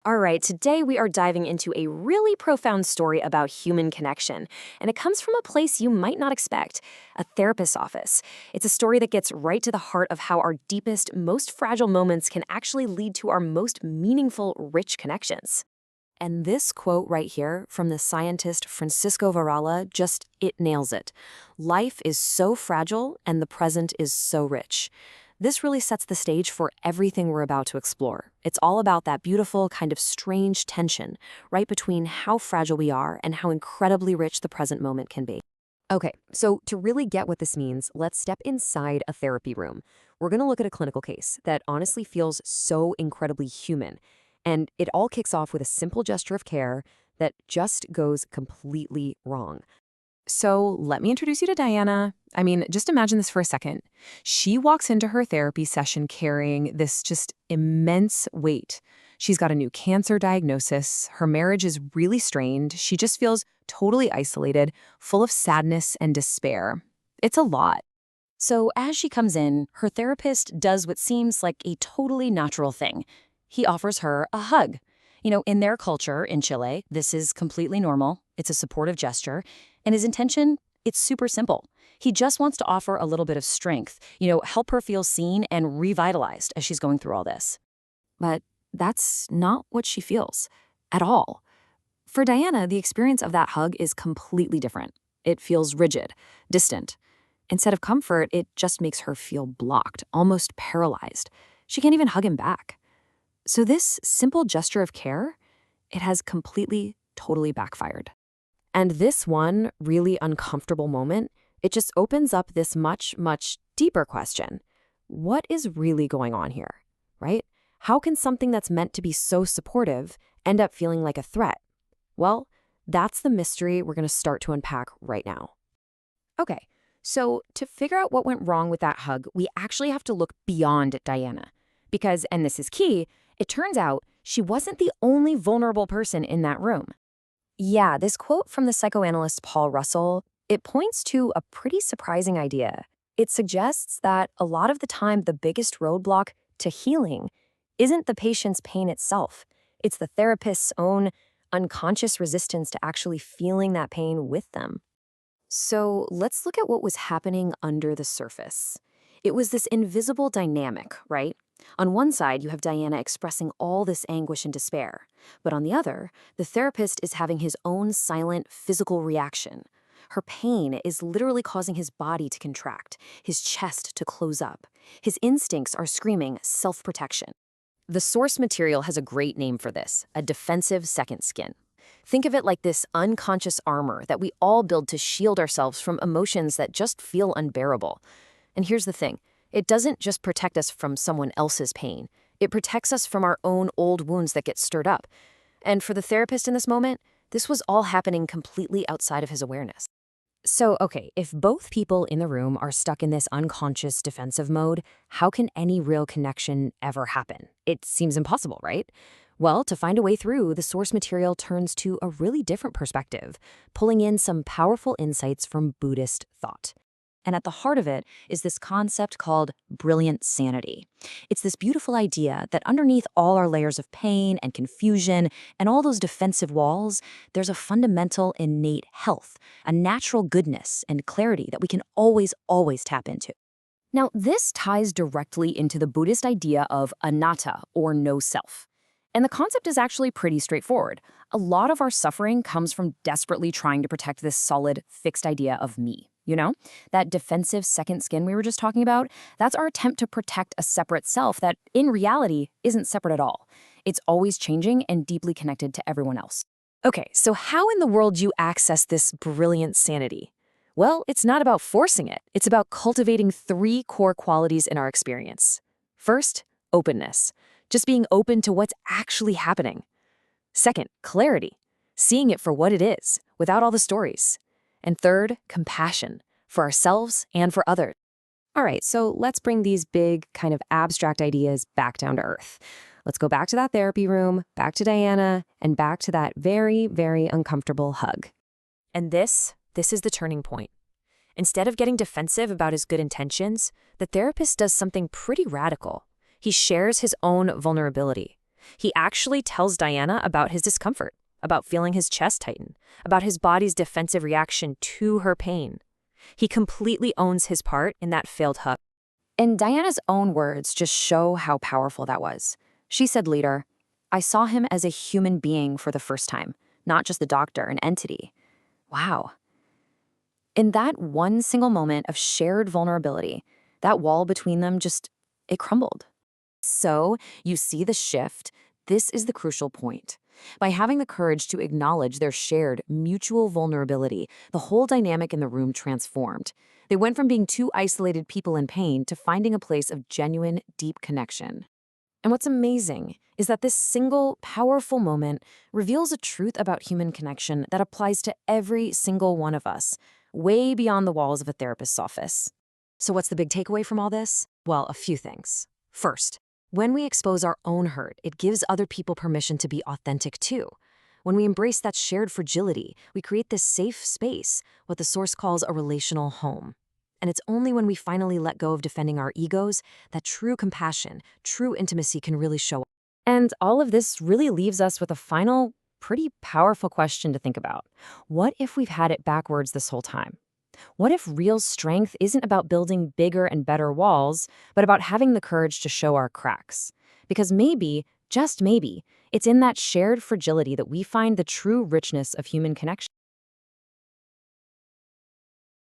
All right, today we are diving into a really profound story about human connection, and it comes from a place you might not expect, a therapist's office. It's a story that gets right to the heart of how our deepest, most fragile moments can actually lead to our most meaningful, rich connections. And this quote right here from the scientist Francisco Varela it nails it. Life is so fragile and the present is so rich. This really sets the stage for everything we're about to explore. It's all about that beautiful, kind of strange tension right between how fragile we are and how incredibly rich the present moment can be. Okay, so to really get what this means, let's step inside a therapy room. We're going to look at a clinical case that honestly feels so incredibly human. And it all kicks off with a simple gesture of care that just goes completely wrong. So let me introduce you to Diana. I mean, just imagine this for a second. She walks into her therapy session carrying this just immense weight. She's got a new cancer diagnosis. Her marriage is really strained. She just feels totally isolated, full of sadness and despair. It's a lot. So as she comes in, her therapist does what seems like a totally natural thing. He offers her a hug. In their culture in Chile, this is completely normal. It's a supportive gesture. And his intention, it's super simple. He just wants to offer a little bit of strength, help her feel seen and revitalized as she's going through all this. But that's not what she feels at all. For Diana, the experience of that hug is completely different. It feels rigid, distant. Instead of comfort, it just makes her feel blocked, almost paralyzed. She can't even hug him back. So this simple gesture of care, it has completely, totally backfired. And this one really uncomfortable moment, it just opens up this much, much deeper question. What is really going on here, right? How can something that's meant to be so supportive end up feeling like a threat? Well, that's the mystery we're going to start to unpack right now. Okay, so to figure out what went wrong with that hug, we actually have to look beyond Diana. Because, and this is key, it turns out she wasn't the only vulnerable person in that room. Yeah, this quote from the psychoanalyst Paul Russell, it points to a pretty surprising idea. It suggests that a lot of the time the biggest roadblock to healing isn't the patient's pain itself. It's the therapist's own unconscious resistance to actually feeling that pain with them. So let's look at what was happening under the surface. It was this invisible dynamic, right? On one side, you have Diana expressing all this anguish and despair. But on the other, the therapist is having his own silent physical reaction. Her pain is literally causing his body to contract, his chest to close up. His instincts are screaming self-protection. The source material has a great name for this, a defensive second skin. Think of it like this unconscious armor that we all build to shield ourselves from emotions that just feel unbearable. And here's the thing. It doesn't just protect us from someone else's pain. It protects us from our own old wounds that get stirred up. And for the therapist in this moment, this was all happening completely outside of his awareness. So, okay, if both people in the room are stuck in this unconscious defensive mode, how can any real connection ever happen? It seems impossible, right? Well, to find a way through, the source material turns to a really different perspective, pulling in some powerful insights from Buddhist thought. And at the heart of it is this concept called brilliant sanity. It's this beautiful idea that underneath all our layers of pain and confusion and all those defensive walls, there's a fundamental innate health, a natural goodness and clarity that we can always, always tap into. Now, this ties directly into the Buddhist idea of anatta, or no self. And the concept is actually pretty straightforward. A lot of our suffering comes from desperately trying to protect this solid, fixed idea of me. That defensive second skin we were just talking about, that's our attempt to protect a separate self that, in reality, isn't separate at all. It's always changing and deeply connected to everyone else. Okay, so how in the world do you access this brilliant sanity? Well, it's not about forcing it. It's about cultivating 3 core qualities in our experience. First, openness. Just being open to what's actually happening. Second, clarity. Seeing it for what it is, without all the stories. And third, compassion, for ourselves and for others. All right, so let's bring these big, kind of abstract ideas back down to earth. Let's go back to that therapy room, back to Diana, and back to that very, very uncomfortable hug. And this is the turning point. Instead of getting defensive about his good intentions, the therapist does something pretty radical. He shares his own vulnerability. He actually tells Diana about his discomfort, about feeling his chest tighten, about his body's defensive reaction to her pain. He completely owns his part in that failed hug. And Diana's own words just show how powerful that was. She said later, "I saw him as a human being for the first time, not just the doctor, an entity." Wow. In that one single moment of shared vulnerability, that wall between them it crumbled. So, you see the shift. This is the crucial point. By having the courage to acknowledge their shared, mutual vulnerability, the whole dynamic in the room transformed. They went from being two isolated people in pain to finding a place of genuine, deep connection. And what's amazing is that this single, powerful moment reveals a truth about human connection that applies to every single one of us, way beyond the walls of a therapist's office. So what's the big takeaway from all this? Well, a few things. First, when we expose our own hurt, it gives other people permission to be authentic too. When we embrace that shared fragility, we create this safe space, what the Source calls a relational home. And it's only when we finally let go of defending our egos that true compassion, true intimacy can really show up. And all of this really leaves us with a final, pretty powerful question to think about. What if we've had it backwards this whole time? What if real strength isn't about building bigger and better walls, but about having the courage to show our cracks? Because maybe, just maybe, it's in that shared fragility that we find the true richness of human connection.